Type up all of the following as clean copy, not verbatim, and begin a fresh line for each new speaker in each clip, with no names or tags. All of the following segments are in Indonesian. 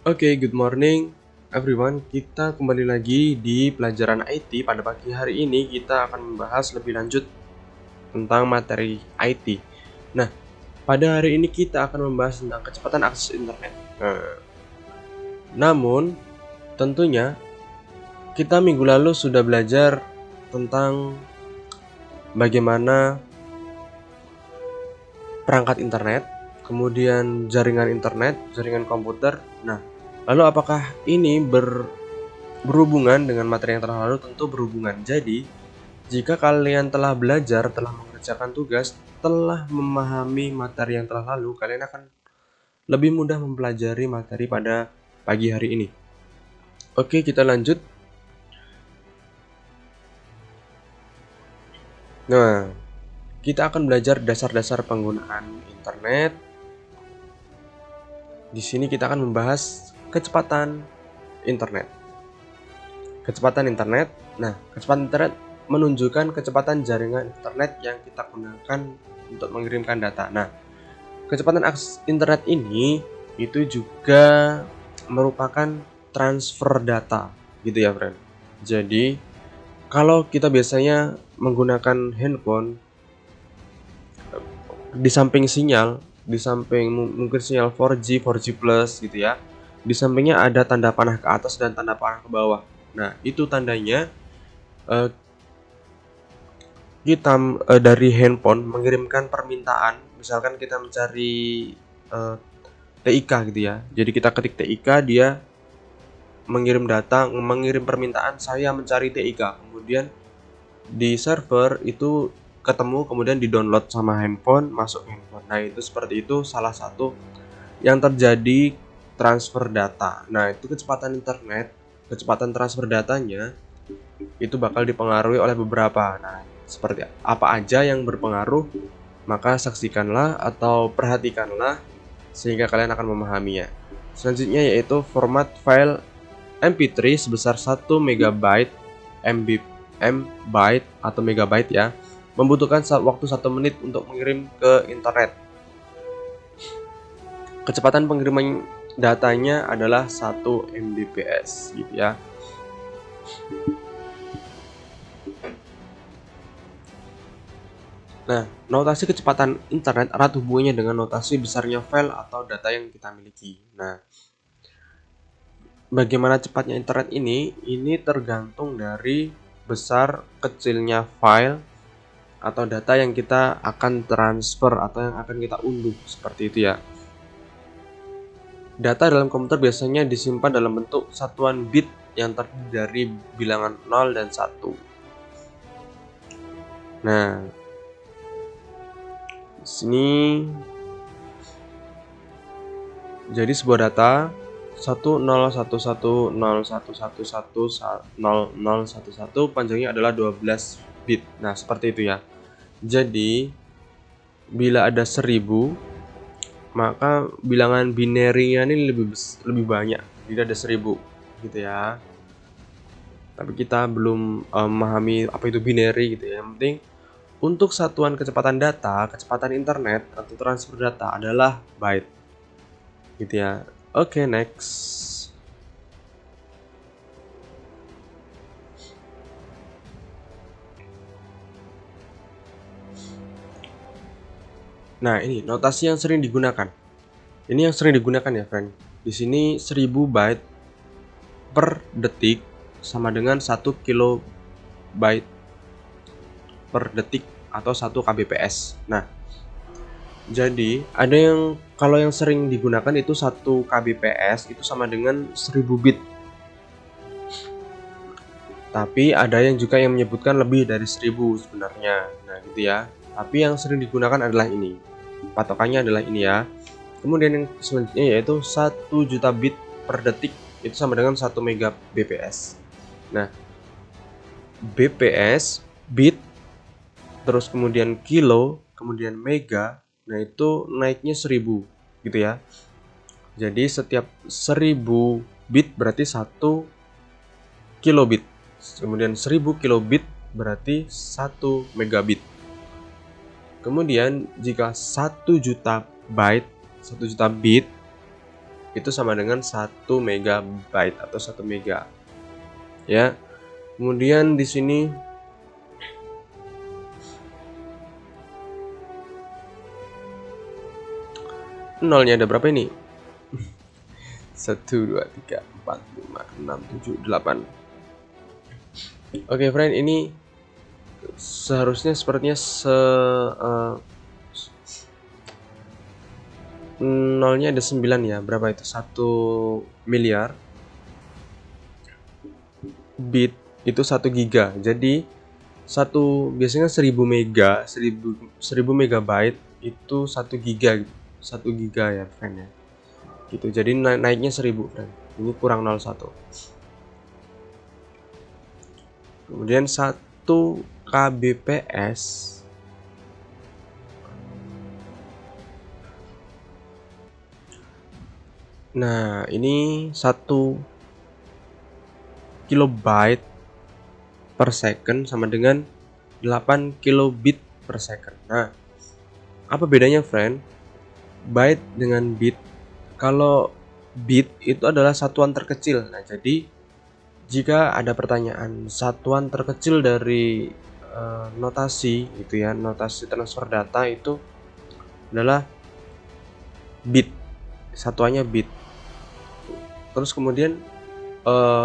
Oke, good morning everyone. Kita kembali lagi di pelajaran IT. Pada pagi hari ini kita akan membahas lebih lanjut tentang materi IT. Nah, pada hari ini kita akan membahas tentang kecepatan akses internet. Namun, tentunya kita minggu lalu sudah belajar tentang bagaimana perangkat internet, kemudian jaringan internet, jaringan komputer. Nah, lalu apakah ini berhubungan dengan materi yang telah lalu? Tentu berhubungan. Jadi, jika kalian telah belajar, telah mengerjakan tugas, telah memahami materi yang telah lalu, kalian akan lebih mudah mempelajari materi pada pagi hari ini. Oke, kita lanjut. Nah, kita akan belajar dasar-dasar penggunaan internet. Di sini kita akan membahas kecepatan internet. Kecepatan internet. Nah, kecepatan internet menunjukkan kecepatan jaringan internet yang kita gunakan untuk mengirimkan data. Nah, kecepatan akses internet ini itu juga merupakan transfer data, gitu ya, friend. Jadi, kalau kita biasanya menggunakan handphone, di samping mungkin sinyal 4G, 4G plus gitu ya. Di sampingnya ada tanda panah ke atas dan tanda panah ke bawah. Nah, itu tandanya kita dari handphone mengirimkan permintaan. Misalkan kita mencari TIK gitu ya. Jadi kita ketik TIK, dia mengirim permintaan, saya mencari TIK. Kemudian di server itu ketemu, kemudian di-download sama handphone, masuk handphone. Nah, itu seperti itu salah satu yang terjadi transfer data. Nah, itu kecepatan internet, kecepatan transfer datanya itu bakal dipengaruhi oleh beberapa. Nah, seperti apa aja yang berpengaruh, maka saksikanlah atau perhatikanlah sehingga kalian akan memahaminya. Selanjutnya yaitu format file MP3 sebesar 1 MB, MB atau megabyte ya, membutuhkan waktu 1 menit untuk mengirim ke internet. Kecepatan pengiriman datanya adalah 1 Mbps gitu ya. Nah, notasi kecepatan internet erat hubungannya dengan notasi besarnya file atau data yang kita miliki. Nah, bagaimana cepatnya internet ini tergantung dari besar kecilnya file atau data yang kita akan transfer atau yang akan kita unduh, seperti itu ya. Data dalam komputer biasanya disimpan dalam bentuk satuan bit yang terdiri dari bilangan 0 dan 1. Nah, di sini jadi sebuah data 101101110011 panjangnya adalah 12 bit. Nah, seperti itu ya. Jadi bila ada 1000, maka bilangan binary-nya ini lebih banyak. Jadi ada 1000 gitu ya. Tapi kita belum memahami apa itu binary gitu ya. Yang penting untuk satuan kecepatan data, kecepatan internet atau transfer data adalah byte. Gitu ya. Oke, next. Nah, ini notasi yang sering digunakan. Ini yang sering digunakan ya, friend. Di sini 1000 byte per detik sama dengan 1 kilobyte per detik atau 1 kbps. Nah, jadi ada yang kalau yang sering digunakan itu 1 kbps itu sama dengan 1000 bit. Tapi ada yang juga yang menyebutkan lebih dari 1000 sebenarnya. Nah, gitu ya. Tapi yang sering digunakan adalah ini. Patokannya adalah ini ya. Kemudian yang selanjutnya yaitu 1 juta bit per detik itu sama dengan 1 megabps. Nah, bps, bit, terus kemudian kilo, kemudian mega, nah itu naiknya 1000 gitu ya. Jadi setiap 1000 bit berarti 1 kilobit. Kemudian 1000 kilobit berarti 1 megabit. Kemudian jika 1 juta byte, 1 juta bit itu sama dengan 1 megabyte atau 1 mega. Ya. Kemudian di sini nolnya ada berapa ini? 1 2 3 4 5 6 7 8. Oke, friend, ini seharusnya sepertinya nolnya ada 9 ya. Berapa itu? 1 miliar bit itu 1 giga. Jadi biasanya 1000 mega, 1000 megabyte itu 1 giga. 1 giga ya, friend ya. Gitu. Jadi naiknya 1000, friend. Ini kurang 01. Kemudian 1 kbps nah, ini 1 kilobyte per second sama dengan 8 kilobit per second. Nah, apa bedanya, friend? Byte dengan bit. Kalau bit itu adalah satuan terkecil. Nah, jadi jika ada pertanyaan satuan terkecil dari notasi gitu ya, notasi transfer data itu adalah bit. Satuannya bit. Terus kemudian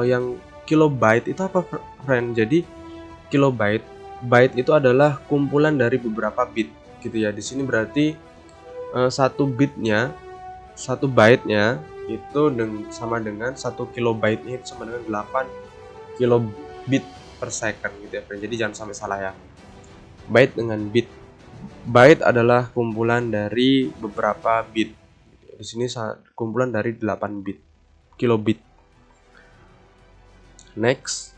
yang kilobyte itu apa, friend? Jadi byte itu adalah kumpulan dari beberapa bit gitu ya. Di sini berarti 1 byte-nya itu sama dengan 1 kilobyte-nya itu sama dengan 8 kilobit per second gitu ya, friend. Jadi jangan sampai salah ya. Byte dengan bit. Byte adalah kumpulan dari beberapa bit. Di sini kumpulan dari 8 bit, kilobit. Next,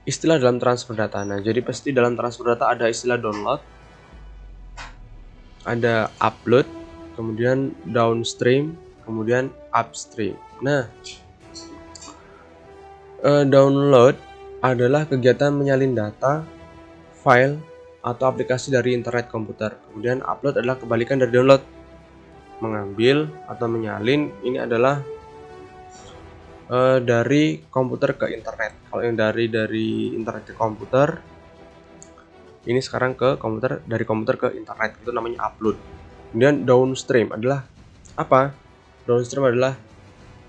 istilah dalam transfer data. Nah, jadi pasti dalam transfer data ada istilah download, ada upload, kemudian downstream, kemudian upstream. Nah, download adalah kegiatan menyalin data, file, atau aplikasi dari internet komputer. Kemudian upload adalah kebalikan dari download, mengambil atau menyalin. Ini adalah dari komputer ke internet. Kalau yang dari internet ke komputer, ini sekarang dari komputer ke internet, itu namanya upload. Kemudian downstream adalah apa? Downstream adalah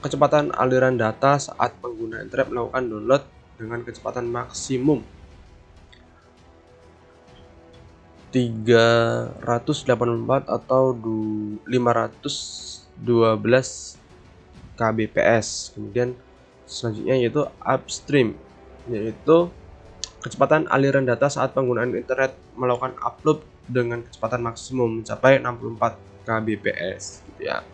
kecepatan aliran data saat pengguna internet melakukan download dengan kecepatan maksimum 384 atau 512 kbps. Kemudian selanjutnya yaitu upstream, yaitu kecepatan aliran data saat penggunaan internet melakukan upload dengan kecepatan maksimum mencapai 64 kbps gitu ya.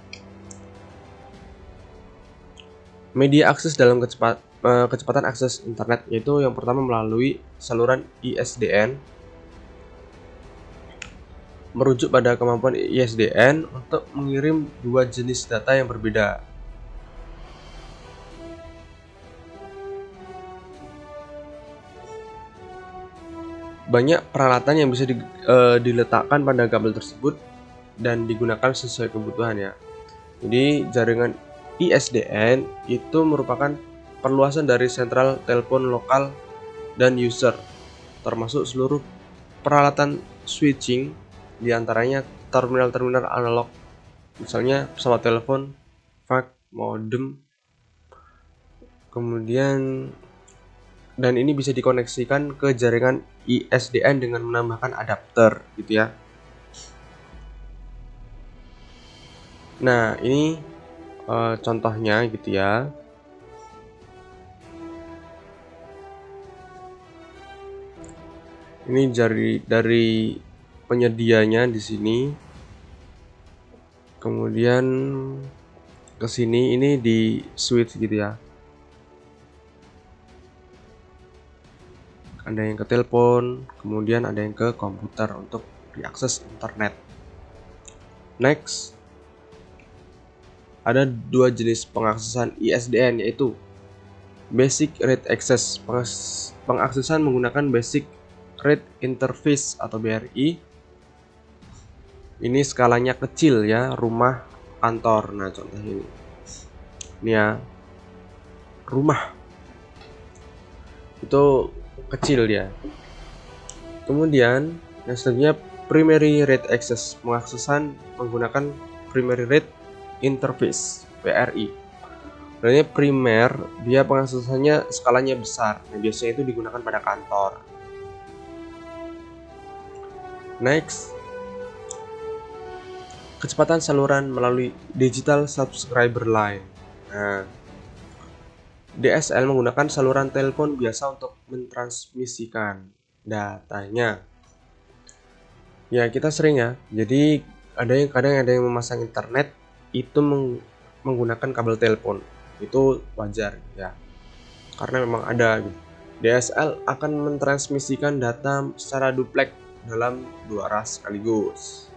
Media akses dalam kecepatan akses internet, yaitu yang pertama melalui saluran ISDN. Merujuk pada kemampuan ISDN untuk mengirim dua jenis data yang berbeda. Banyak peralatan yang bisa diletakkan pada kabel tersebut dan digunakan sesuai kebutuhan ya. Jadi jaringan ISDN itu merupakan perluasan dari sentral telepon lokal dan user, termasuk seluruh peralatan switching, diantaranya terminal-terminal analog, misalnya pesawat telepon, fax, modem, kemudian dan ini bisa dikoneksikan ke jaringan ISDN dengan menambahkan adapter gitu ya. Nah, ini contohnya gitu ya. Ini dari penyedianya di sini. Kemudian ke sini ini di switch gitu ya. Ada yang ke telepon, kemudian ada yang ke komputer untuk diakses internet. Next, ada dua jenis pengaksesan ISDN, yaitu Basic Rate Access, pengaksesan menggunakan Basic Rate Interface atau BRI. Ini skalanya kecil ya, rumah, kantor. Nah, contoh ini ya, rumah itu kecil dia. Kemudian yang selanjutnya primary rate access, pengaksesan menggunakan primary rate interface (PRI). Sebenarnya primer dia pengaksesannya skalanya besar. Nah, biasanya itu digunakan pada kantor. Next, kecepatan saluran melalui digital subscriber line. Nah, DSL menggunakan saluran telepon biasa untuk mentransmisikan datanya. Ya, kita sering ya. Jadi kadang ada yang memasang internet itu menggunakan kabel telepon. Itu wajar ya. Karena memang ada gitu. DSL akan mentransmisikan data secara dupleks dalam 2 arah sekaligus.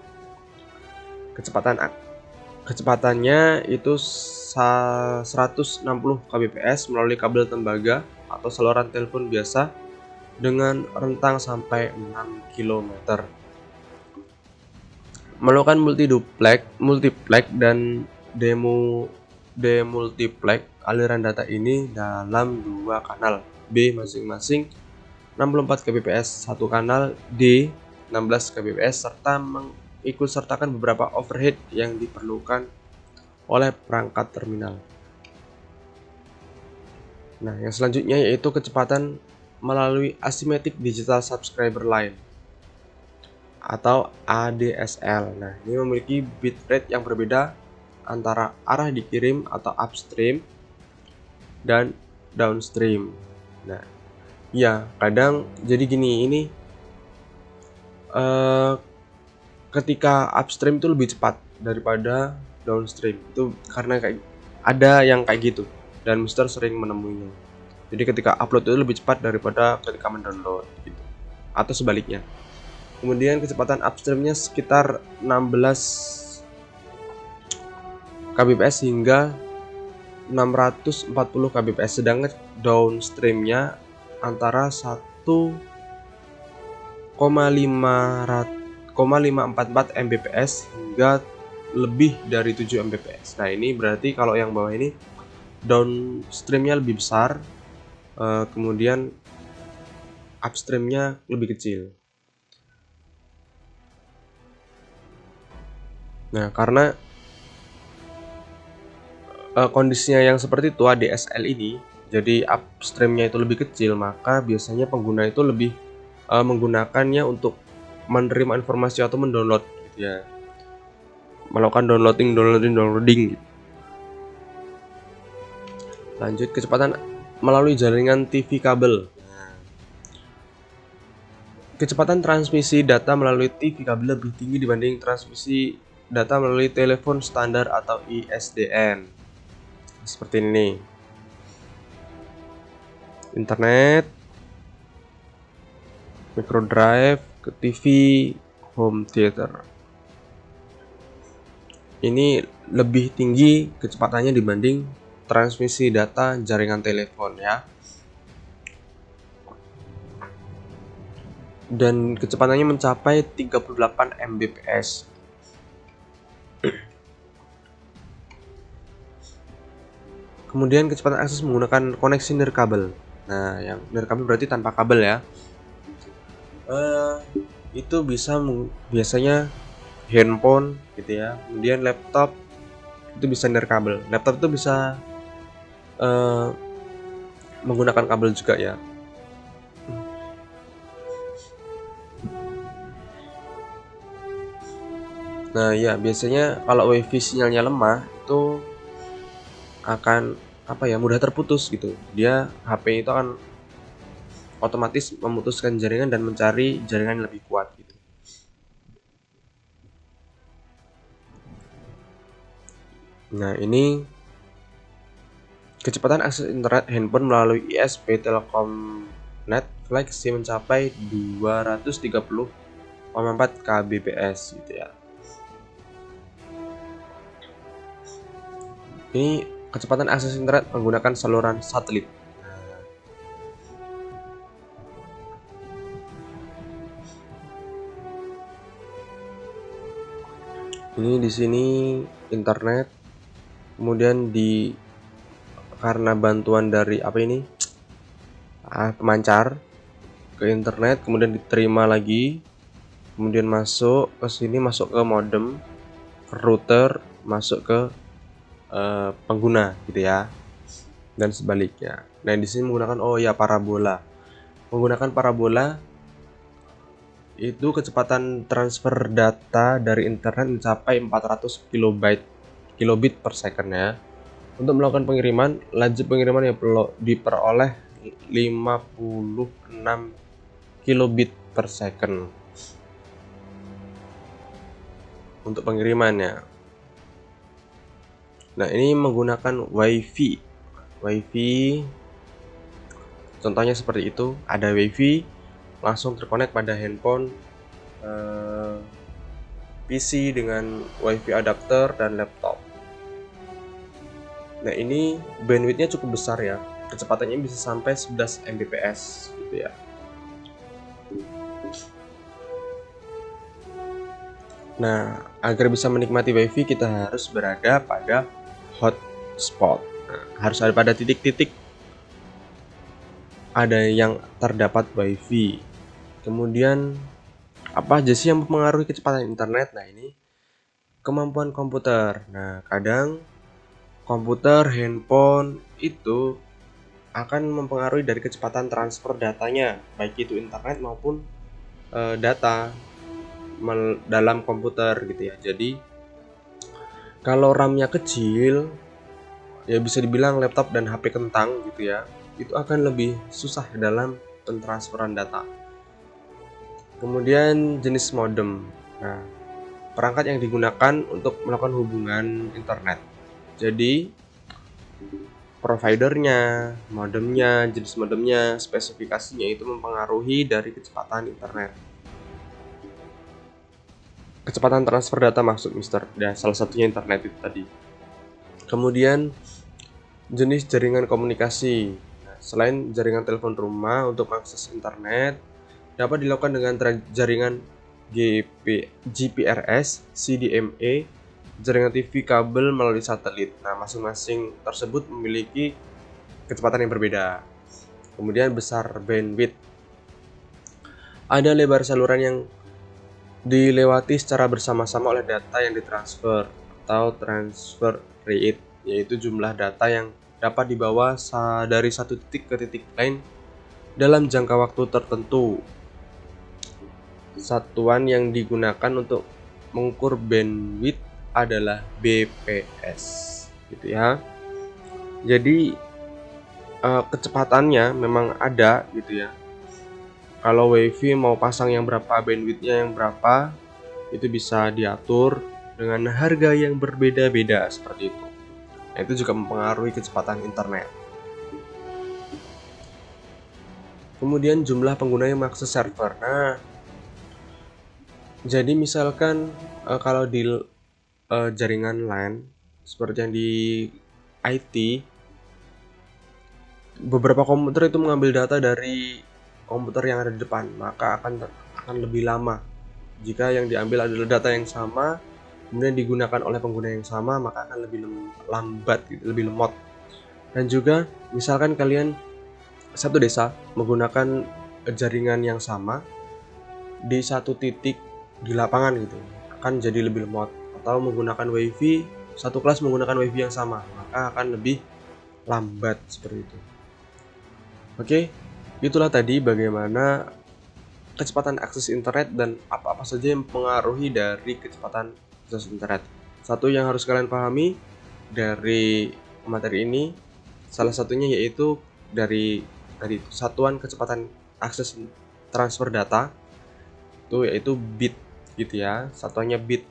Kecepatannya itu 160 kbps melalui kabel tembaga atau saluran telepon biasa dengan rentang sampai 6 km. Melakukan multiplex dan demultiplex aliran data ini dalam 2 kanal B masing-masing 64 kbps, satu kanal D 16 kbps, serta mengikutsertakan beberapa overhead yang diperlukan oleh perangkat terminal. Nah, yang selanjutnya yaitu kecepatan melalui Asymmetric Digital Subscriber Line atau ADSL. Nah, ini memiliki bitrate yang berbeda antara arah dikirim atau upstream dan downstream. Nah, ya kadang jadi gini, ini ketika upstream itu lebih cepat daripada downstream. Itu karena ada yang kayak gitu dan Mister sering menemuinya. Jadi ketika upload itu lebih cepat daripada ketika mendownload gitu. Atau sebaliknya. Kemudian kecepatan upstreamnya sekitar 16 kbps hingga 640 kbps, sedangkan downstreamnya antara 1,544 mbps hingga lebih dari 7 mbps. Nah, ini berarti kalau yang bawah ini downstreamnya lebih besar, kemudian upstreamnya lebih kecil. Nah, karena kondisinya yang seperti itu ADSL ini, jadi upstreamnya itu lebih kecil, maka biasanya pengguna itu lebih menggunakannya untuk menerima informasi atau mendownload gitu ya, melakukan downloading gitu. Lanjut, kecepatan melalui jaringan TV kabel. Kecepatan transmisi data melalui TV kabel lebih tinggi dibanding transmisi data melalui telepon standar atau ISDN. Seperti ini. Internet, microdrive, ke TV, home theater. Ini lebih tinggi kecepatannya dibanding transmisi data jaringan telepon ya. Dan kecepatannya mencapai 38 Mbps. Kemudian kecepatan akses menggunakan koneksi nirkabel. Nah, yang nirkabel berarti tanpa kabel ya. Itu biasanya handphone gitu ya. Kemudian laptop itu bisa nirkabel. Laptop itu bisa menggunakan kabel juga ya. Nah, ya biasanya kalau wifi sinyalnya lemah itu akan mudah terputus gitu. Dia HP itu akan otomatis memutuskan jaringan dan mencari jaringan yang lebih kuat gitu. Nah, ini kecepatan akses internet handphone melalui ISP Telkomnet flexi mencapai 230,4 kbps gitu ya. Ini kecepatan akses internet menggunakan saluran satelit. Ini di sini internet, kemudian karena bantuan dari apa ini pemancar ke internet, kemudian diterima lagi, kemudian masuk ke sini, masuk ke modem, ke router, masuk ke pengguna gitu ya, dan sebaliknya. Nah di sini menggunakan parabola. Menggunakan parabola itu kecepatan transfer data dari internet mencapai 400 kilobit per second ya. Untuk melakukan pengiriman, laju pengiriman yang diperoleh 56 kilobit per second untuk pengirimannya. Nah, ini menggunakan WiFi. WiFi contohnya seperti itu, ada WiFi langsung terkonek pada handphone, PC dengan WiFi adapter dan laptop. Nah, ini bandwidthnya cukup besar ya. Kecepatannya bisa sampai 11 Mbps gitu ya. Nah, agar bisa menikmati WiFi kita harus berada pada hotspot. Nah, harus ada pada titik-titik ada yang terdapat WiFi. Kemudian apa aja sih yang mempengaruhi kecepatan internet? Nah, ini kemampuan komputer. Nah, kadang komputer, handphone itu akan mempengaruhi dari kecepatan transfer datanya, baik itu internet maupun data dalam komputer gitu ya. Jadi kalau RAM-nya kecil, ya bisa dibilang laptop dan HP kentang gitu ya, itu akan lebih susah dalam pentransferan data. Kemudian jenis modem. Nah, perangkat yang digunakan untuk melakukan hubungan internet. Jadi providernya, modemnya, jenis modemnya, spesifikasinya itu mempengaruhi dari kecepatan internet. Kecepatan transfer data maksud Mister. Ya, salah satunya internet itu tadi. Kemudian jenis jaringan komunikasi. Nah, selain jaringan telepon rumah untuk akses internet, dapat dilakukan dengan jaringan GPRS, CDMA, jaringan TV kabel melalui satelit. Nah, masing-masing tersebut memiliki kecepatan yang berbeda. Kemudian besar bandwidth. Ada lebar saluran yang dilewati secara bersama-sama oleh data yang ditransfer atau transfer rate, yaitu jumlah data yang dapat dibawa dari satu titik ke titik lain dalam jangka waktu tertentu. Satuan yang digunakan untuk mengukur bandwidth adalah bps gitu ya. Jadi kecepatannya memang ada gitu ya. Kalau WiFi mau pasang yang berapa, bandwidthnya yang berapa, itu bisa diatur dengan harga yang berbeda-beda seperti itu. Nah, itu juga mempengaruhi kecepatan internet. Kemudian jumlah pengguna yang mengakses server. Nah, jadi misalkan kalau di jaringan LAN seperti yang di IT, beberapa komputer itu mengambil data dari komputer yang ada di depan, maka akan lebih lama. Jika yang diambil adalah data yang sama, kemudian digunakan oleh pengguna yang sama, maka akan lebih lambat, lebih lemot. Dan juga misalkan kalian satu desa menggunakan jaringan yang sama di satu titik di lapangan gitu, akan jadi lebih lemot. Atau menggunakan WiFi, satu kelas menggunakan WiFi yang sama, maka akan lebih lambat seperti itu. Oke, itulah tadi bagaimana kecepatan akses internet dan apa-apa saja yang mempengaruhi dari kecepatan akses internet. Satu yang harus kalian pahami dari materi ini, salah satunya yaitu dari satuan kecepatan akses transfer data itu yaitu bit gitu ya. Satuannya bit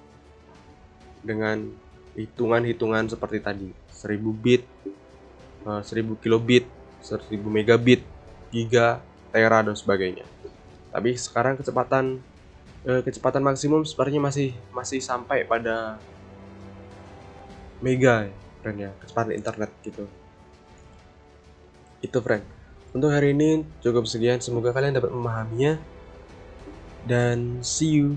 dengan hitungan-hitungan seperti tadi, 1000 bit, 1000 kilobit, 1000 megabit, giga, tera dan sebagainya. Tapi sekarang kecepatan maksimum sepertinya masih sampai pada mega, friend ya, kecepatan internet gitu. Itu friend. Untuk hari ini cukup sekian, semoga kalian dapat memahaminya dan see you.